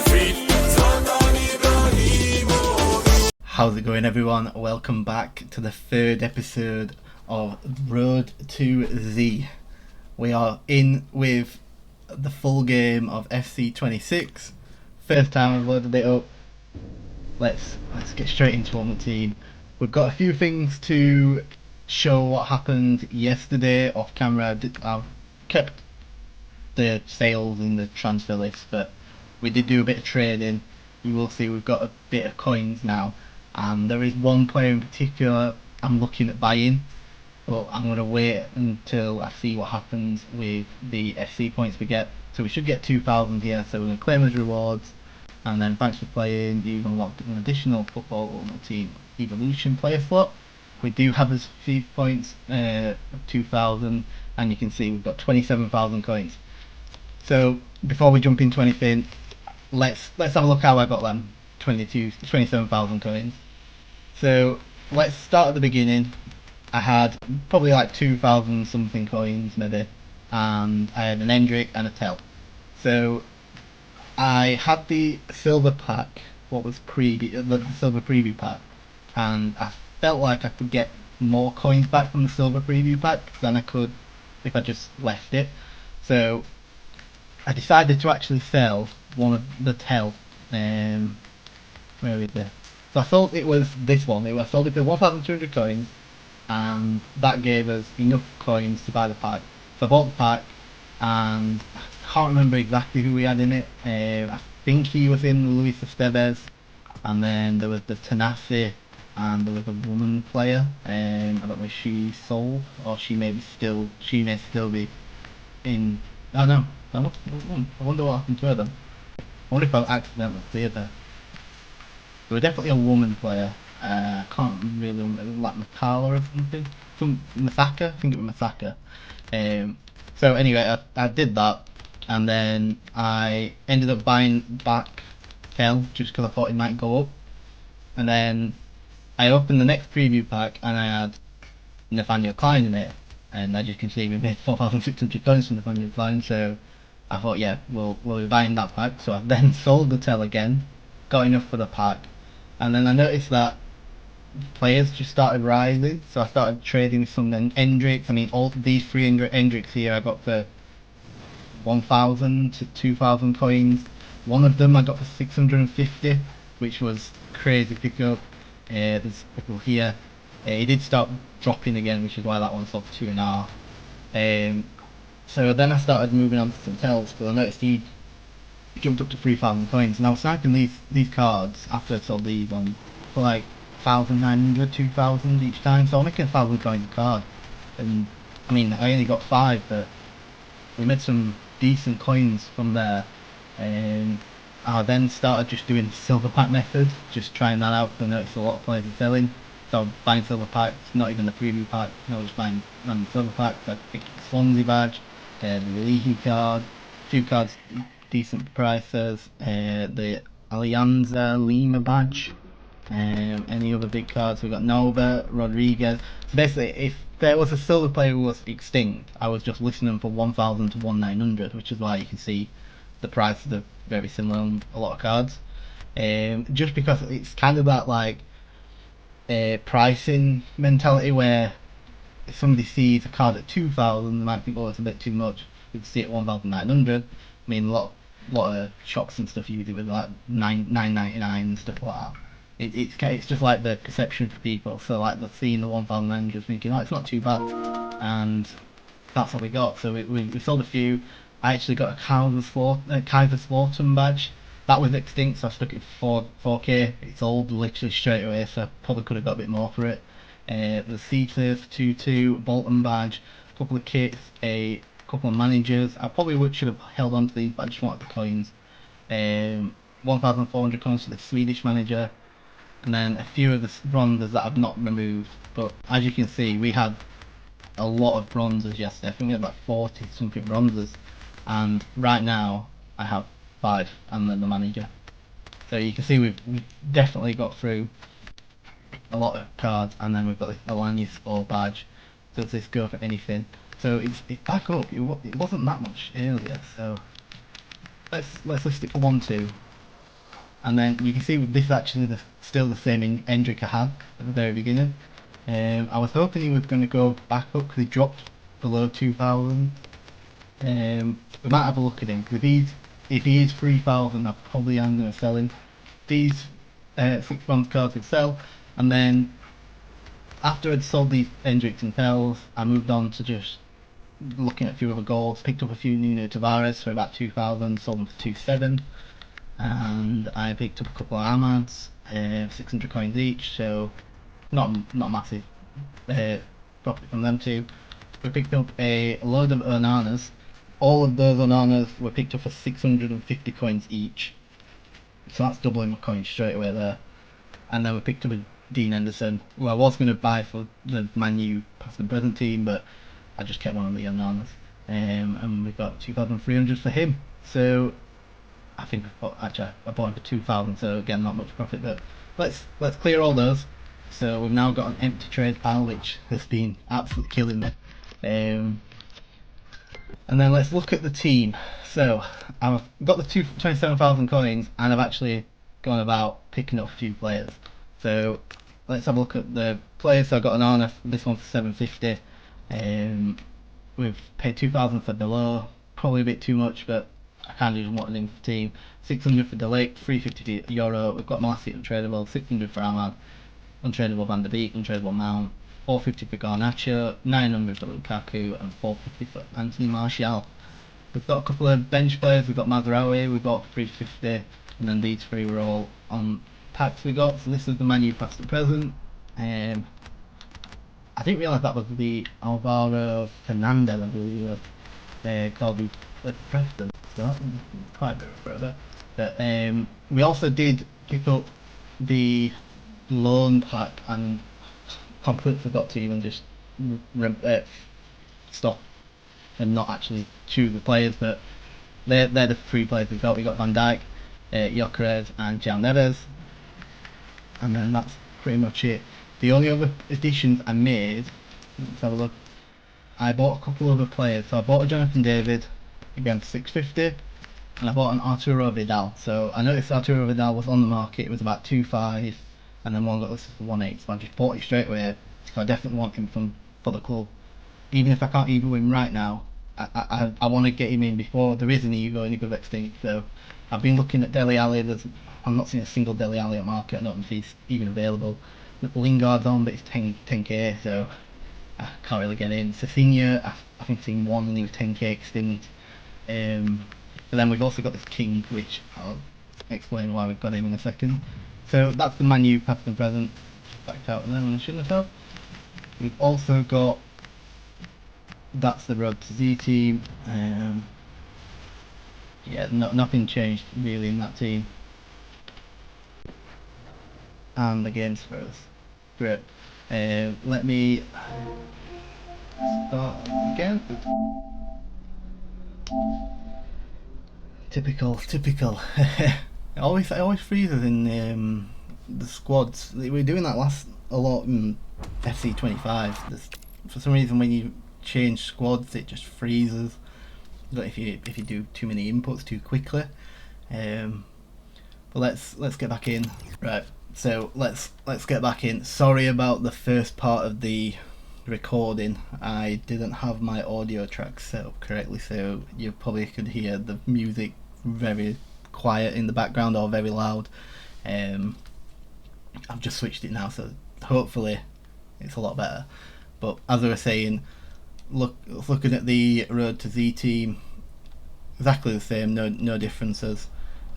Ep.3, Zlatan, Ibrahimovic. How's it going, everyone? Welcome back to the third episode of Road2Z. We are in with the full game of FC26. First time I've loaded it up. Let's get straight into on the team. We've got a few things to show what happened yesterday off camera. I've kept the sales in the transfer list, but we did do a bit of trading. You will see we've got a bit of coins now, and there is one player in particular I'm looking at buying, but I'm going to wait until I see what happens with the FC points we get. So we should get 2,000 here, so we're going to claim as rewards, and then thanks for playing, you've unlocked an additional Football Ultimate Team Evolution player slot. We do have his FIFA points of 2,000, and you can see we've got 27,000 coins. So before we jump into anything, let's have a look how I got them 27,000 coins. So let's start at the beginning. I had probably like 2,000 something coins maybe, and I had an Hendrick and a Tell. So I had the silver pack, what was the silver preview pack, and I felt like I could get more coins back from the silver preview pack than I could if I just left it. So I decided to actually sell one of the Tell. Where is it? So I thought it was this one. I sold it for 1,200 coins, and that gave us enough coins to buy the pack. So I bought the pack, and I can't remember exactly who we had in it. I think he was in Luis Estevez, and then there was the Tanasi, and there was a woman player. I don't know if she sold, or she may still be in. I don't know. I wonder what happened to her then. I wonder if I accidentally cleared her. There was definitely a woman player. I can't really remember, like Makala or something. From Masaka, I think it was Masaka. So anyway, I did that, and then I ended up buying back Kel just because I thought it might go up. And then I opened the next preview pack, and I had Nathaniel Klein in it. And as you can see, we made 4,600 coins from Nathaniel Klein, so I thought, yeah, we'll be buying that pack. So I then sold the Tell again, got enough for the pack, and then I noticed that players just started rising, so I started trading some Hendricks. I mean, all these three Hendricks here I got for 1,000 to 2,000 coins. One of them I got for 650, which was crazy pickup. There's a couple here. He did start dropping again, which is why that one sold for 2.5. So then I started moving on to some Tells, because I noticed he jumped up to 3,000 coins. And I was sniping these cards after I sold these ones for like 1,900, 2,000 each time, so I'm making 1,000 coins a card. And I mean, I only got 5, but we made some decent coins from there. And I then started just doing the silver pack method, just trying that out, because I noticed a lot of players are selling. So I'm buying silver packs, not even the preview pack, just buying random silver packs. I picked the Swansea badge, the Leahy card, a few cards decent prices, the Alianza Lima badge, any other big cards. We've got Nova, Rodriguez. So basically, if there was a silver player who was extinct, I was just listing them for 1,000 to 1,900, which is why you can see the prices are very similar on a lot of cards. Just because it's kind of that like pricing mentality where if somebody sees a card at 2,000, they might think, oh, it's a bit too much. If they see it at 1,900, I mean, a lot of shops and stuff use it with like 9.99 and stuff like that. It's just like the perception for people. So like they're seeing the 1,900 thinking, oh, it's not too bad, and that's what we got. So we sold a few. I actually got a Kaiserslautern badge. That was extinct, so I stuck it for 4k. It sold literally straight away, so I probably could have got a bit more for it. The Cetus 2-2 Bolton badge, a couple of kits, a couple of managers. I probably should have held on to these, but I just wanted the coins. 1,400 coins for the Swedish manager, and then a few of the bronzes that I've not removed. But as you can see, we had a lot of bronzes yesterday. I think we had like 40 something bronzes, and right now I have 5 and then the manager. So you can see we've definitely got through a lot of cards, and then we've got the Alanya Sport badge. Does this go for anything? So it's back up. It wasn't that much earlier, so let's list it for 1-2. And then you can see this is actually still the same Endrick I had at the very beginning. I was hoping he was going to go back up because he dropped below 2,000. We might have a look at him because if he is 3,000, I probably am going to sell him. These 6 bronze cards would sell, and then after I'd sold these Endricks and Tells, I moved on to just looking at a few other goals. Picked up a few Nuno Tavares for about 2,000, sold them for 2,700. And I picked up a couple of Armads, 600 coins each, so not massive profit from them too. We picked up a load of Onanas. All of those Onanas were picked up for 650 coins each, so that's doubling my coins straight away there. And then we picked up a Dean Henderson, who I was going to buy for the Man U past and present team, but I just kept one of the Onanas. And we got 2,300 for him. So I think I bought him for 2,000, so again not much profit, but let's clear all those. So we've now got an empty trade pile which has been absolutely killing me. And then let's look at the team. So I've got the 27,000 coins and I've actually gone about picking up a few players. So let's have a look at the players. So I got an honor, this one for 750. We've paid 2,000 for Below, probably a bit too much, but I kind of just wanted him for the team. 600 for Delict, 350 for Euro. We've got Malassi untradeable, 600 for Ahmad, untradeable Van der Beek, untradeable Mount, 450 for Garnacho, 900 for Lukaku, and 450 for Anthony Martial. We've got a couple of bench players. We've got Mazraoui, we bought for 350, and then these three were all on packs we got. So this is the Man U past and present. I didn't realise that was the Alvaro Fernandez, I believe, called the president. So that's quite a bit of brother. But we also did pick up the loan pack and completely forgot to even just stop and not actually choose the players, but they're the three players we've got. We got Van Dijk, Gyökeres and João Neves, and then that's pretty much it. The only other additions I made, let's have a look. I bought a couple other players. So I bought a Jonathan David, again for 650, and I bought an Arturo Vidal. So I noticed Arturo Vidal was on the market. It was about 2.5, and then one got listed for 1.8. So I just bought it straight away. So I definitely want him for the club. Even if I can't Evo him right now, I want to get him in before there is an Evo and he goes extinct. So I've been looking at Dele Alli. I'm not seeing a single Dele Alli at market. I don't know if he's even available. Lingard's on, but it's 10k, so I can't really get in. Cecina, I think I've seen one and he was 10k extinct. But then we've also got this King, which I'll explain why we've got him in a second. So that's the Man U past and present. Backed out and then I shouldn't have. We've also got, that's the RoadToZ team. Yeah, nothing changed really in that team. And the games for us. Great. Let me start again. Typical. it always freezes in the squads. We were doing that a lot in FC25. For some reason, when you change squads, it just freezes. If you do too many inputs too quickly. But let's get back in. Right. So let's get back in. Sorry about the first part of the recording. I didn't have my audio track set up correctly, so you probably could hear the music very quiet in the background or very loud. I've just switched it now, so hopefully it's a lot better. But as I was saying, looking at the RoadToZ team, exactly the same, no differences.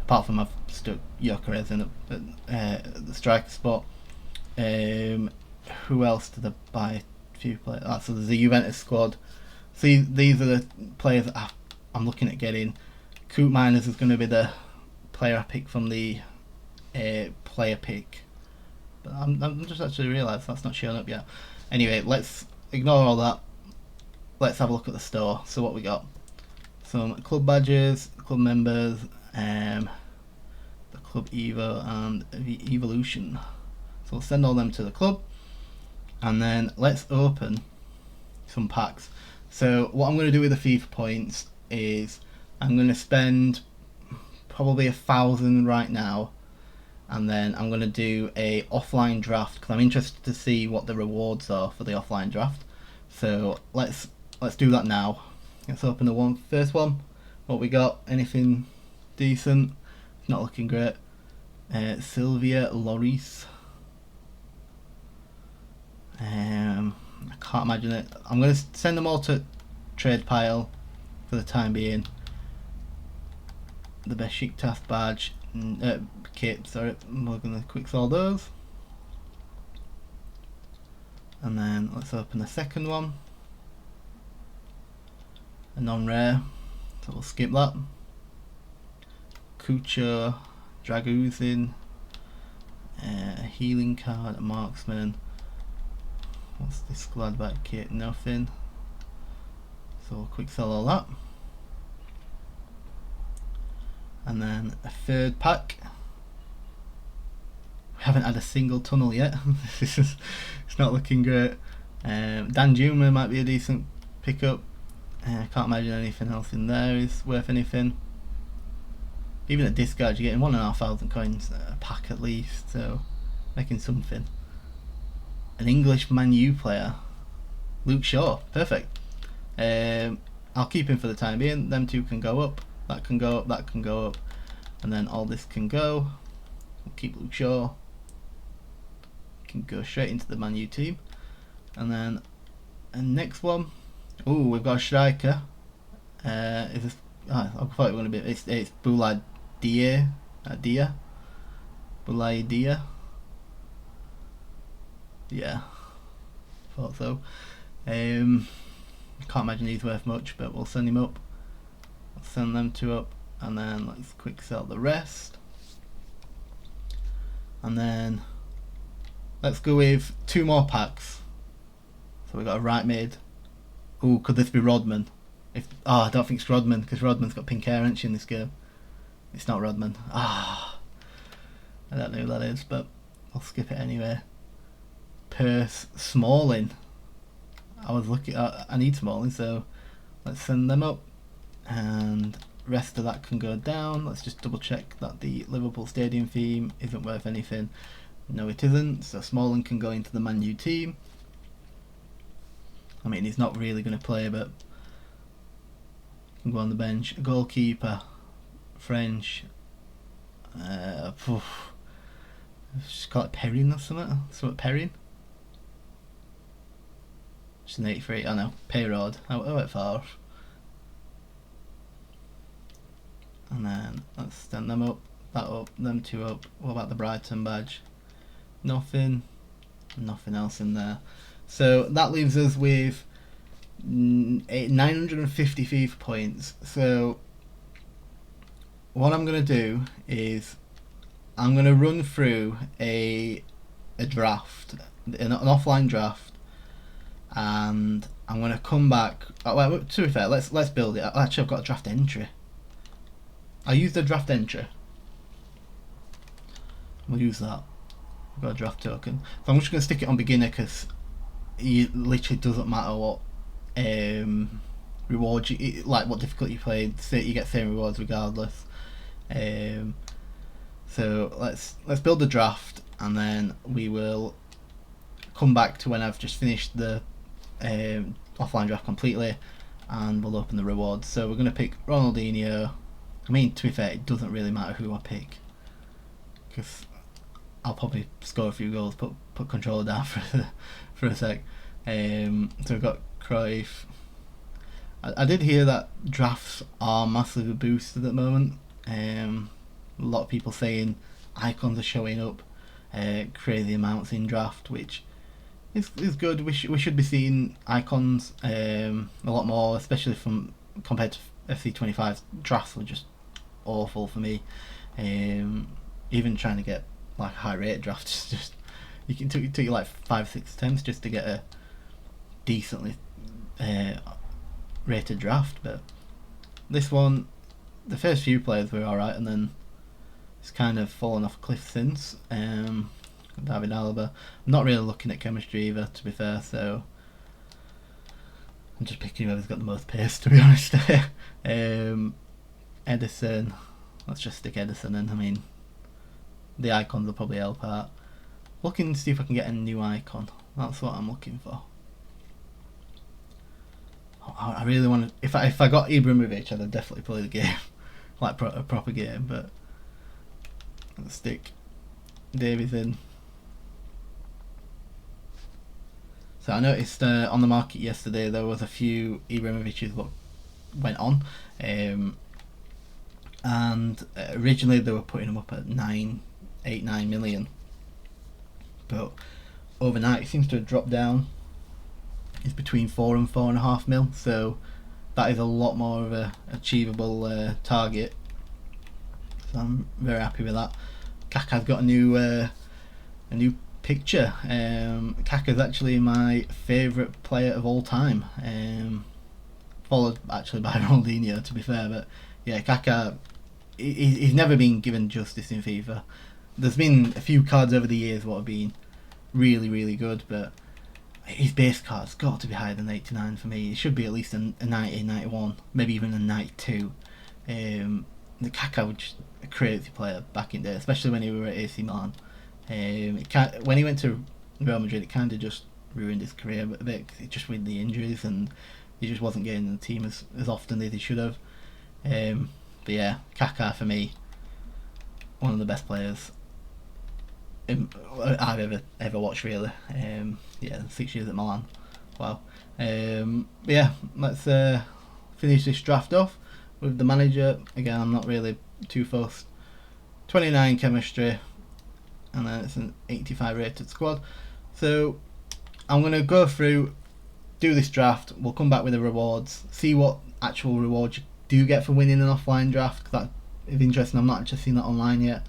Apart from I've stuck Gyökeres in at the striker spot. Who else did I buy? A few players. So there's a Juventus squad. See, these are the players that I'm looking at getting. Coop Miners is going to be the player I pick from the player pick. But I'm just actually realised that's not showing up yet. Anyway, let's ignore all that. Let's have a look at the store. So what we got? Some club badges, club members, the club Evo and the Evolution. So we'll send all them to the club, and then let's open some packs. So what I'm going to do with the FIFA points is I'm going to spend probably 1,000 right now, and then I'm going to do a offline draft because I'm interested to see what the rewards are for the offline draft. So let's do that now. Let's open the first one. What we got? Anything decent? Not looking great. Sylvia Loris. I can't imagine it. I'm going to send them all to trade pile for the time being. The Besiktas badge, kit, sorry, we're going to quick sell those. And then let's open the second one. A non-rare, so we'll skip that. Kucho, Draguzin, a healing card, a marksman. What's this Gladbach kit? Nothing. So we'll quick sell all that. And then a third pack. We haven't had a single tunnel yet. It's not looking great. Dan Juma might be a decent pickup. I can't imagine anything else in there is worth anything. Even at discard, you're getting 1,500 coins a pack at least, so making something. An English Man U player, Luke Shaw, perfect. I'll keep him for the time being. Them two can go up, that can go up, that can go up, and then all this can go. We'll keep Luke Shaw. Can go straight into the Man U team, and then next one. Oh, we've got a striker. Is this? I thought it was going to be. It's Boulaye Dia. Boulaye Dia. Yeah, thought so. Can't imagine he's worth much, but we'll send him up. I'll send them two up, and then let's quick sell the rest. And then let's go with 2 more packs. So we got a right mid. Ooh, could this be Rodman? I don't think it's Rodman because Rodman's got pink hair, hasn't she, in this game? It's not Rodman. I don't know who that is, but I'll skip it anyway. Perce Smalling. I was looking. I need Smalling, so let's send them up, and rest of that can go down. Let's just double check that the Liverpool Stadium theme isn't worth anything. No, it isn't. So Smalling can go into the Man U team. I mean, he's not really going to play, but can go on the bench. Goalkeeper, French. Just call it Perrin or something. Something Perrin. Just an 83. I know. Payroad. I went far. And then let's stand them up. That up. Them two up. What about the Brighton badge? Nothing. Nothing else in there. So that leaves us with 950 FIFA points. So what I'm going to do is I'm going to run through a draft, an offline draft, and I'm going to come back. Well, to be fair, let's build it. Actually, I've got a draft entry. I used the draft entry. We'll use that. I've got a draft token. So I'm just going to stick it on beginner because it literally doesn't matter what rewards you, like what difficulty you play. You get same rewards regardless. So let's build the draft, and then we will come back to when I've just finished the offline draft completely, and we'll open the rewards. So we're going to pick Ronaldinho. I mean, to be fair, it doesn't really matter who I pick because I'll probably score a few goals. Put controller down for a sec. So we've got Cruyff. I did hear that drafts are massively boosted at the moment. A lot of people saying icons are showing up crazy amounts in draft, which is good. We should be seeing icons a lot more, especially compared to FC25. Drafts were just awful for me. Even trying to get like a high rate draft, just you can took you like 5-6 attempts just to get a decently rated draft. But this one, the first few players were alright, and then it's kind of fallen off a cliff since. David Alaba. I'm not really looking at chemistry either, to be fair, so I'm just picking whoever's got the most pace, to be honest. Edison. Let's just stick Edison in. I mean, the icons will probably help out. Looking to see if I can get a new icon. That's what I'm looking for. I really want to. If I got Ibrahimovic, I'd definitely play the game, like a proper game. But let's stick Davies in. So I noticed on the market yesterday there was a few Ibrahimovic's what went on, and originally they were putting them up at 9 million, but overnight it seems to have dropped down. It's between 4 and 4.5 mil, so that is a lot more of a achievable target. So I'm very happy with that. Kaka's got a new picture. Kaka's actually my favourite player of all time, followed actually by Ronaldinho, to be fair. But yeah, Kaka, he's never been given justice in FIFA. There's been a few cards over the years what have been really, really good, but his base card's got to be higher than 89 for me. It should be at least a 90, 91, maybe even a 92. The Kaka was just a crazy player back in the day, especially when he was at AC Milan. When he went to Real Madrid, it kind of just ruined his career a bit, cause just with the injuries, and he just wasn't getting in the team as often as he should have. But yeah, Kaka for me, one of the best players I've ever watched, really. Yeah, 6 years at Milan. Wow. But yeah, let's finish this draft off with the manager. Again, I'm not really too fussed. 29 chemistry, and then it's an 85 rated squad. So I'm going to go through, do this draft. We'll come back with the rewards, see what actual rewards you do get for winning an offline draft, because that is interesting. I'm not actually seen that online yet.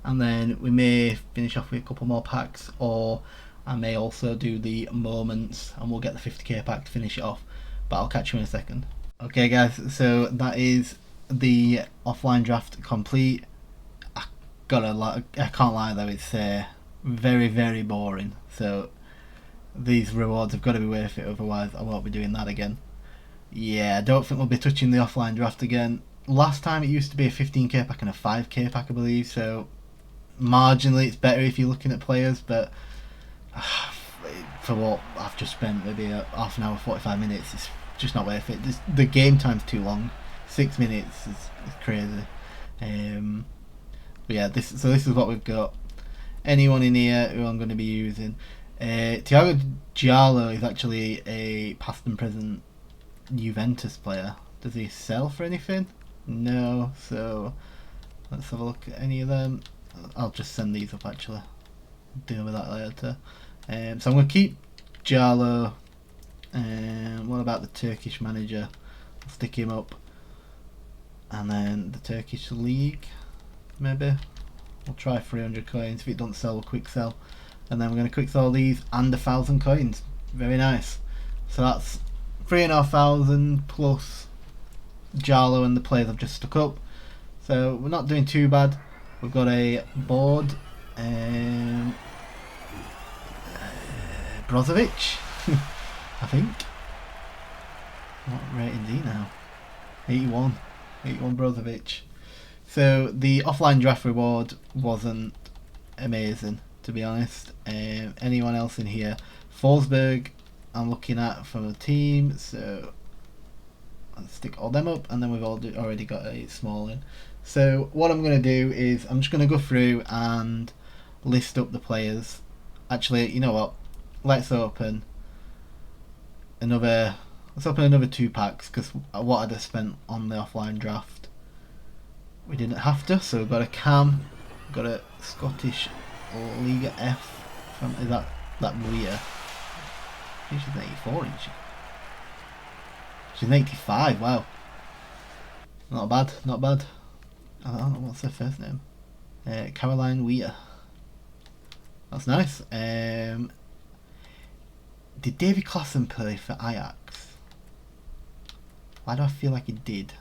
And then we may finish off with a couple more packs, or I may also do the moments and we'll get the 50k pack to finish it off. But I'll catch you in a second. Okay guys, so that is the offline draft complete. I can't lie though, it's very, very boring. So these rewards have got to be worth it, otherwise I won't be doing that again. Yeah, I don't think we'll be touching the offline draft again. Last time it used to be a 15k pack and a 5k pack, I believe, so marginally it's better if you're looking at players, but for what I've just spent, maybe a half an hour, 45 minutes, it's just not worth it. The game time's too long. 6 minutes is crazy. But yeah, this is what we've got. Anyone in here who I'm going to be using. Thiago Giallo is actually a past and present Juventus player. Does he sell for anything? No, so let's have a look at any of them. I'll just send these up actually. Deal with that later. So I'm going to keep Giallo. What about the Turkish manager? I'll stick him up. And then the Turkish league, maybe. We'll try 300 coins. If it doesn't sell, we'll quick sell. And then we're going to quick sell these and 1,000 coins. Very nice. So that's 3,500 plus Giallo and the players I've just stuck up. So we're not doing too bad. We've got a board. Brozovic, I think. What rating is he now? 81. 81 Brozovic. So the offline draft reward wasn't amazing, to be honest. Anyone else in here? Forsberg, I'm looking at from a team, so let's stick all them up, and then we've already got a small in. So what I'm going to do is I'm just going to go through and list up the players. Actually, you know what? Let's open another 2 packs, because what I'd have spent on the offline draft, we didn't have to. So we've got a Cam, we've got a Scottish Liga F. Is that Maria? I think she's an 84, isn't she? She's an 85. Wow, not bad, not bad. I don't know what's her first name. Caroline Weir. That's nice. Did Davy Klaassen play for Ajax? Why do I feel like he did?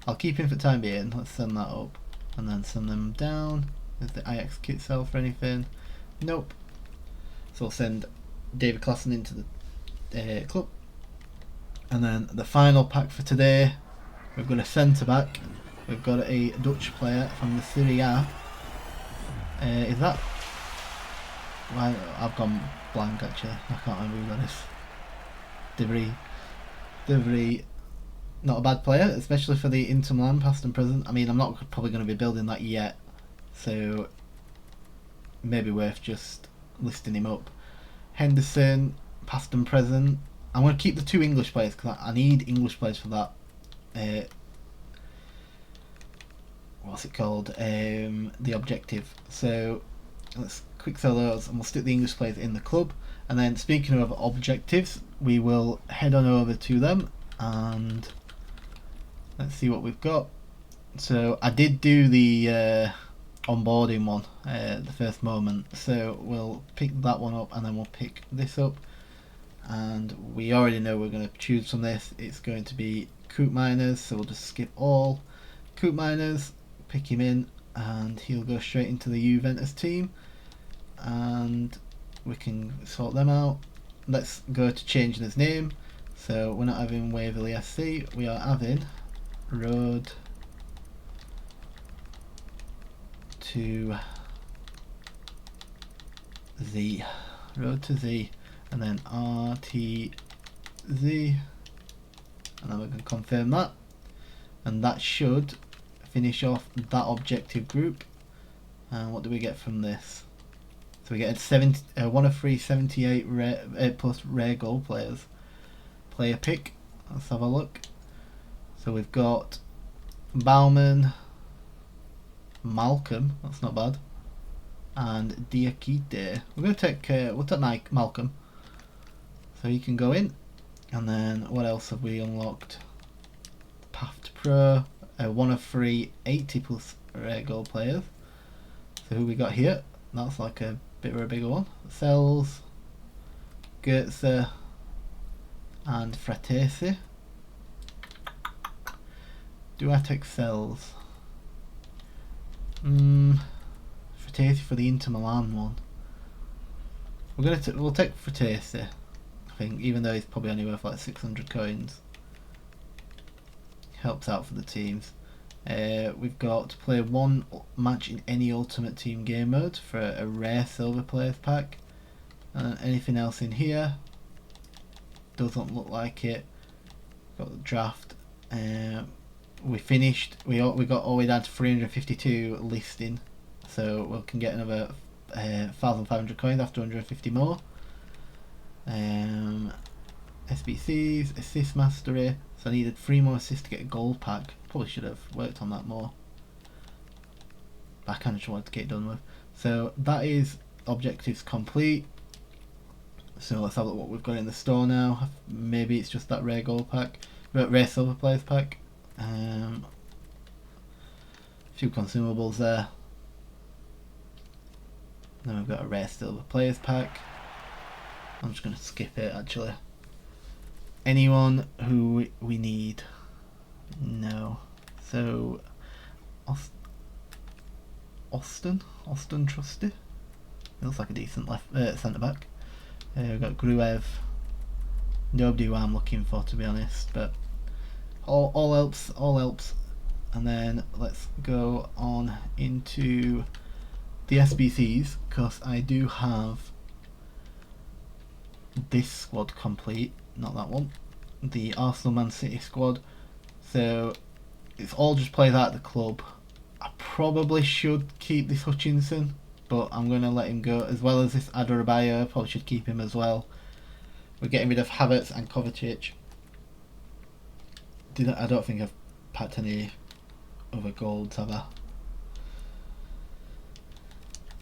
I'll keep him for the time being. Let's send that up and then send them down. Is the Ajax kit sell for anything? Nope. So we'll send David Klaassen into the club. And then the final pack for today, we've got a centre back. We've got a Dutch player from the Serie A. Is that? Why I've gone blank actually. I can't remember who that is. Divry, not a bad player, especially for the Inter Milan past and present. I mean, I'm not probably going to be building that yet, so maybe worth just listing him up. Henderson, past and present. I'm going to keep the 2 English players because I need English players for that. What's it called? The objective. So let's quick sell those, and we'll stick the English players in the club. And then, speaking of objectives, we will head on over to them and let's see what we've got. So I did do the onboarding one, the first moment. So we'll pick that one up, and then we'll pick this up. And we already know we're going to choose from this. It's going to be Coop Miners, so we'll just skip all. Coop Miners, pick him in, and he'll go straight into the Juventus team. And we can sort them out. Let's go to changing his name. So we're not having Waverley SC, we are having RoadToZ. RoadToZ, and then RTZ, and then we can confirm that, and that should finish off that objective group. And what do we get from this? So we get 1 of 3 78 plus rare gold players. Player pick. Let's have a look. So we've got Bauman, Malcolm. That's not bad. And Diakite. We're going to take Malcolm. So he can go in. And then what else have we unlocked? Path to Pro. 1 of 3 80 plus rare gold players. So who we got here? That's like a bit of a bigger one. Cells, Goetze, and Fratesi. Do I take Cells? Fratesi for the Inter Milan one. We'll take Fratesi, I think, even though he's probably only worth like 600 coins. Helps out for the teams. We've got to play 1 match in any Ultimate Team game mode for a rare silver players pack. Anything else in here? Doesn't look like it. Got the draft. We finished. We got all the way down to 352 listing, so we can get another 1,500 coins after 150 more. SBCs, assist mastery. So I needed 3 more assists to get a gold pack. Probably should have worked on that more. But I kind of just wanted to get it done with. So that is objectives complete. So let's have a look what we've got in the store now. Maybe it's just that rare gold pack, but rare silver players pack. A few consumables there. Then we've got a rare silver players pack. I'm just going to skip it actually. Anyone who we need? No. So Austin Trusty. He looks like a decent centre back. We've got Gruev. Nobody who I'm looking for, to be honest, but all helps. And then let's go on into the SBCs, because I do have this squad complete, not that one, the Arsenal Man City squad. So it's all just players out of the club. I probably should keep this Hutchinson, but I'm going to let him go, as well as this Adarabioyo. Probably should keep him as well. We're getting rid of Havertz and Kovacic. I don't think I've packed any other golds, have I?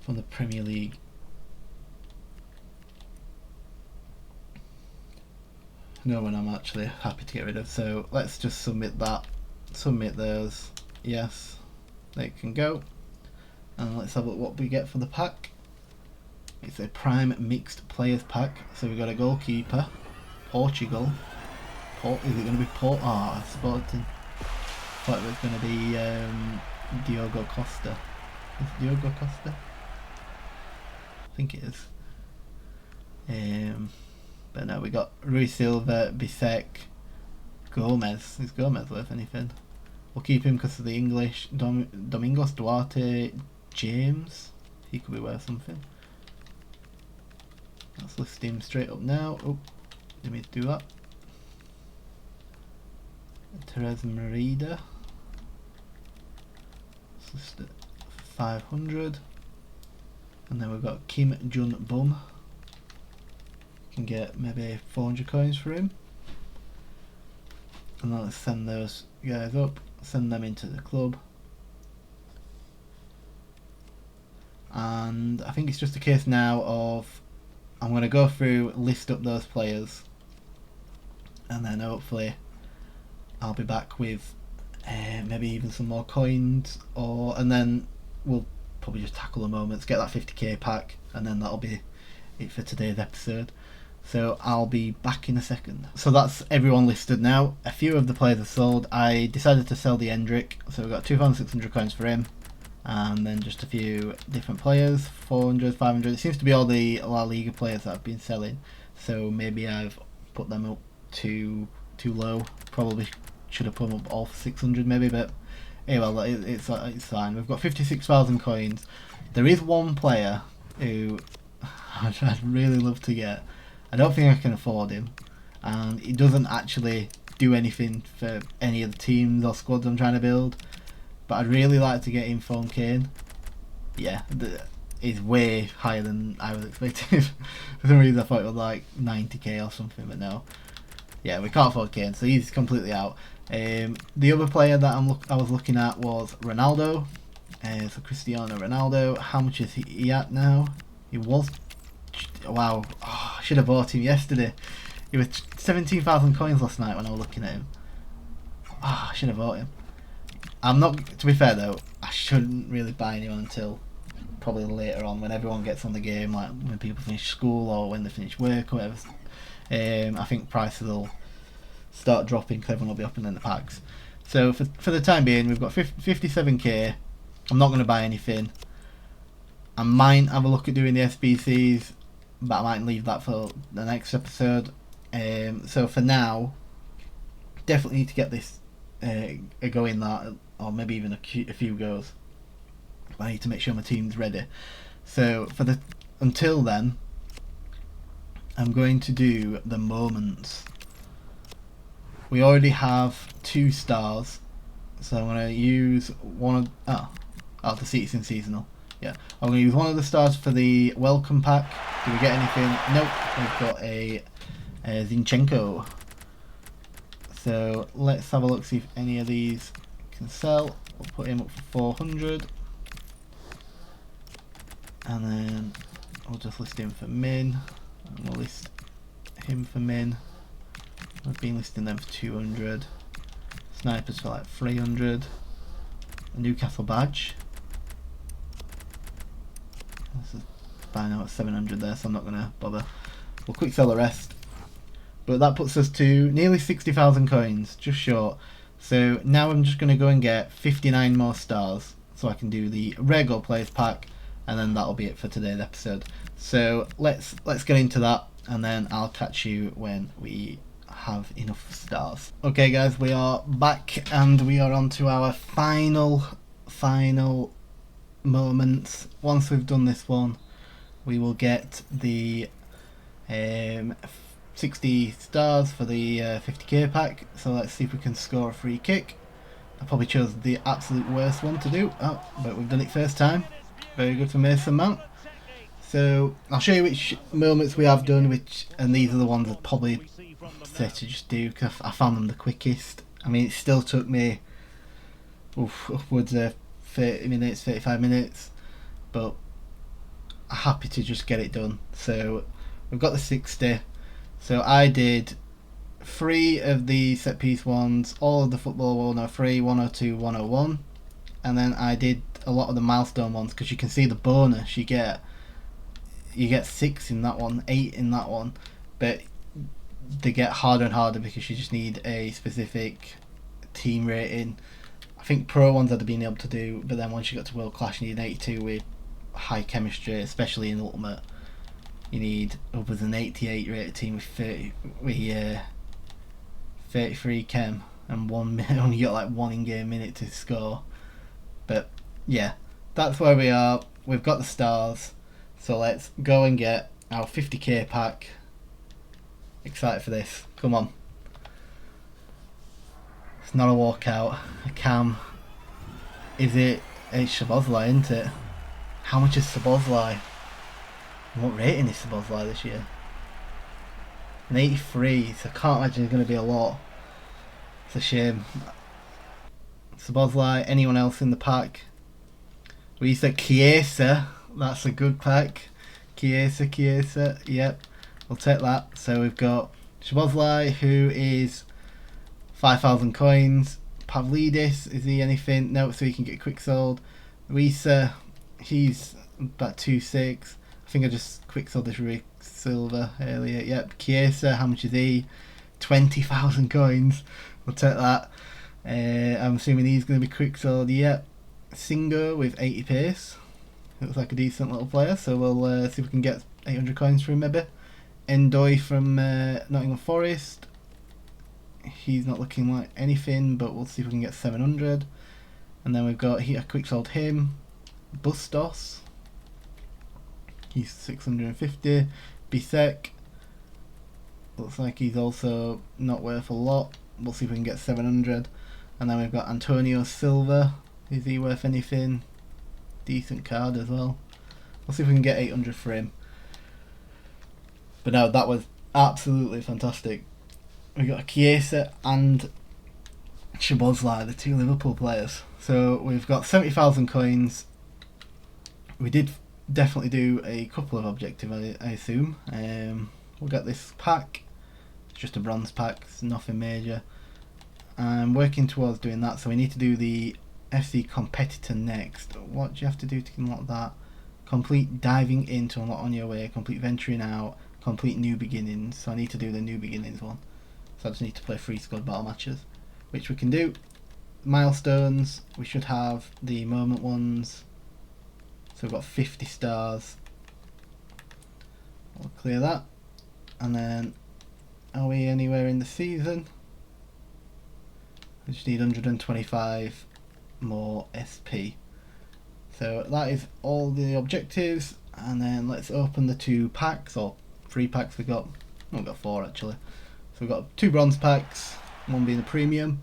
From the Premier League. No one I'm actually happy to get rid of, so let's just submit that. Submit those. Yes, they can go. And let's have a look what we get for the pack. It's a prime mixed players pack. So we've got a goalkeeper, Portugal. Is it going to be Sporting? I thought it was going to be Diogo Costa. Is it Diogo Costa? I think it is. But no, we got Rui Silva, Bisek, Gomez. Is Gomez worth anything? We'll keep him because of the English. Domingos Duarte, James. He could be worth something. Let's list him straight up now. Oh, didn't mean to do that. Teresa Merida. Let's list it for 500. And then we've got Kim Jun Bum. Can get maybe 400 coins for him. And then let's send those guys up, send them into the club. And I think it's just a case now of I'm going to go through, list up those players, and then hopefully I'll be back with maybe even some more coins, and then we'll probably just tackle the moments, get that 50k pack, and then that'll be it for today's episode. So I'll be back in a second. So that's everyone listed now. A few of the players are sold. I decided to sell the Hendrick, so we've got 2,600 coins for him. And then just a few different players, 400, 500. It seems to be all the La Liga players that I've been selling. So maybe I've put them up too low. Probably should have put them up all for 600 maybe, but well, it's fine. We've got 56,000 coins. There is one player who I'd really love to get. I don't think I can afford him, and he doesn't actually do anything for any of the teams or squads I'm trying to build. But I'd really like to get him from Kane. Yeah, he's way higher than I was expecting. For some reason I thought it was like 90k or something, but no. Yeah, we can't afford Kane, so he's completely out. The other player that I was looking at was Ronaldo. So Cristiano Ronaldo. How much is he at now? He was... Wow, oh, I should have bought him yesterday. He was 17,000 coins last night when I was looking at him. Oh, I should have bought him. I'm not, to be fair though, I shouldn't really buy anyone until probably later on when everyone gets on the game, like when people finish school or when they finish work or whatever. I think prices will start dropping because everyone will be opening the packs. So for the time being, we've got 57k. I'm not going to buy anything. I might have a look at doing the SBCs, but I might leave that for the next episode. So for now, definitely need to get this going, that, or maybe even a few goes. I need to make sure my team's ready. So until then, I'm going to do the moments. We already have 2 stars, so I'm going to use one of the seats in seasonal. Yeah, I'm going to use one of the stars for the welcome pack. Do we get anything? Nope, we've got a Zinchenko. So let's have a look, see if any of these can sell. We'll put him up for 400. And then we'll just list him for min. And we'll list him for min. We've been listing them for 200. Snipers for like 300. A Newcastle badge. This is buying out at 700 there, so I'm not going to bother. We'll quick sell the rest. But that puts us to nearly 60,000 coins, just short. So now I'm just going to go and get 59 more stars, so I can do the regular players pack, and then that'll be it for today's episode. So let's get into that, and then I'll catch you when we have enough stars. Okay guys, we are back, and we are on to our final moments. Once we've done this one, we will get the 60 stars for the 50k pack. So let's see if we can score a free kick. I probably chose the absolute worst one to do, but we've done it first time. Very good for Mason Mount. So I'll show you which moments we have done, and these are the ones I'd probably say to just do because I found them the quickest. I mean, it still took me upwards of 30 minutes, 35 minutes, but I'm happy to just get it done. So we've got the 60. So I did 3 of the set piece ones, all of the football 103, 102, 101, and then I did a lot of the milestone ones because you can see the bonus you get 6 in that one, 8 in that one, but they get harder and harder because you just need a specific team rating. I think pro ones I'd have been able to do, but then once you got to world class you need an 82 with high chemistry, especially in ultimate. You need upwards an 88 rated team with 33 chem and only got like 1 in-game minute to score. But yeah, that's where we are. we've got the stars, so let's go and get our 50k pack. Excited for this. Come on. It's not a walkout. A cam. Is it? It's Szoboszlai, isn't it? How much is Szoboszlai? What rating is Szoboszlai this year? An 83, so I can't imagine it's going to be a lot. It's a shame. Szoboszlai, anyone else in the pack? We said Chiesa, that's a good pack. Chiesa, yep, we'll take that. So we've got Szoboszlai, who is 5,000 coins. Pavlidis, is he anything? No, so he can get quick sold. Risa, he's about 2.6. I think I just quick sold this Rick Silver earlier. Yep, Chiesa, how much is he? 20,000 coins. We'll take that. I'm assuming he's going to be quick sold. Yep. Singo with 80 pace. Looks like a decent little player, so we'll see if we can get 800 coins for him maybe. Endoy from Nottingham Forest. He's not looking like anything, but we'll see if we can get 700. And then we've got I quick sold him. Bustos. He's 650. Bisek. Looks like he's also not worth a lot. We'll see if we can get 700. And then we've got Antonio Silva. Is he worth anything? Decent card as well. We'll see if we can get 800 for him. But no, that was absolutely fantastic. We got Chiesa and Szoboszlai, the two Liverpool players. So we've got 70,000 coins. We did definitely do a couple of objectives, I assume. We'll get this pack. It's just a bronze pack, it's nothing major. I'm working towards doing that, so we need to do the FC competitor next. What do you have to do to unlock that? Complete diving in to unlock on your way, complete venturing out, complete new beginnings. So I need to do the new beginnings one. So I just need to play 3 squad battle matches, which we can do. Milestones, we should have the moment ones. So we've got 50 stars. We'll clear that. And then, are we anywhere in the season? I just need 125 more SP. So that is all the objectives. And then let's open the 2 packs, or 3 packs we've got. We've got 4 actually. So we've got 2 bronze packs, one being the premium.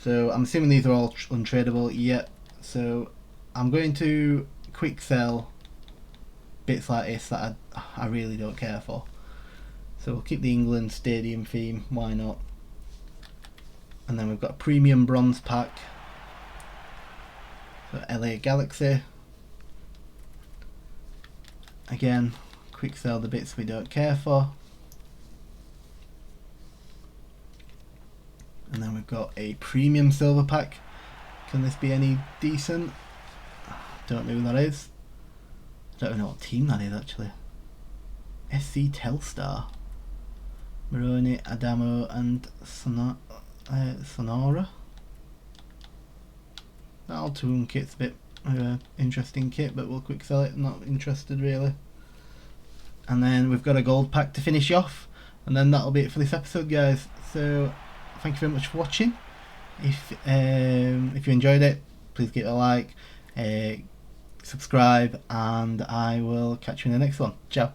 So I'm assuming these are all untradeable. Yep. So I'm going to quick sell bits like this that I really don't care for. So we'll keep the England stadium theme, why not? And then we've got a premium bronze pack. So LA Galaxy. Again, quick sell the bits we don't care for. And then we've got a premium silver pack. Can this be any decent? Don't know who that is. I don't know what team that is actually. SC Telstar. Moroni, Adamo and Sonora. That Altoon kit's a bit interesting kit, but we'll quick sell it, not interested really. And then we've got a gold pack to finish off, and then that'll be it for this episode, guys. So thank you very much for watching. If you enjoyed it, please give it a like, subscribe, and I will catch you in the next one. Ciao.